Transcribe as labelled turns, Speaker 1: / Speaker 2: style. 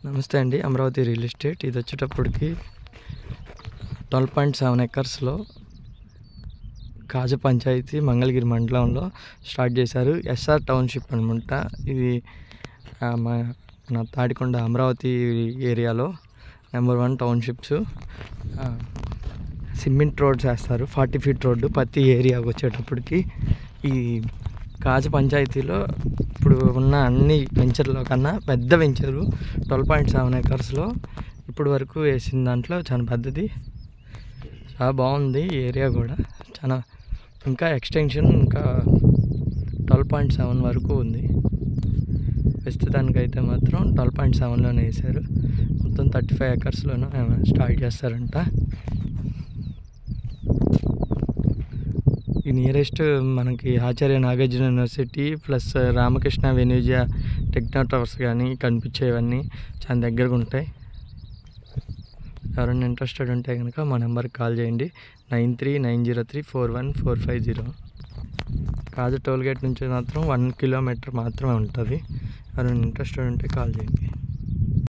Speaker 1: నమస్తే అండి. Amaravati real estate. ఇది వచ్చేటప్పటికి 12.7 ఎకర్స్లో కాజ పంచాయతీ మంగళగిరి మండలంలో స్టార్ట్ చేశారు. ఎస్ఆర్ టౌన్షిప్ అనమాట. ఇది మన తాడికొండ అమరావతి ఏరియాలో నెంబర్ 1 టౌన్షిప్స్. సిమెంట్ రోడ్స్ వేస్తారు. 40 ఫీట్ రోడ్డు ప్రతి ఏరియాకి వచ్చేటప్పటికి. ఈ కాజ పంచాయతీలో ఇప్పుడు ఉన్న అన్ని వెంచర్లో కన్నా పెద్ద వెంచరు 12.7 ఎకర్స్లో ఇప్పుడు వరకు వేసిన దాంట్లో చాలా పెద్దది. చాలా బాగుంది ఈ ఏరియా కూడా. చాలా ఇంకా ఎక్స్టెన్షన్ ఇంకా 12.7 వరకు ఉంది. ప్రస్తుతానికైతే మాత్రం 12.7లోనే వేశారు. మొత్తం 35 ఎకర్స్లోనూ స్టార్ట్ చేస్తారంట. ఈ నియరెస్ట్ మనకి ఆచార్య నాగార్జున యూనివర్సిటీ ప్లస్ రామకృష్ణ వెన్యూజియా టెక్నో టవర్స్ కానీ కనిపించేవన్నీ చాలా దగ్గరగా ఉంటాయి. ఎవరైనా ఇంట్రెస్టెడ్ ఉంటే కనుక మా నెంబర్కి కాల్ చేయండి. 9390341450. కాజ టోల్గేట్ నుంచి మాత్రం 1 కిలోమీటర్ మాత్రమే ఉంటుంది. ఎవరైనా ఇంట్రెస్టెడ్ ఉంటే కాల్ చేయండి.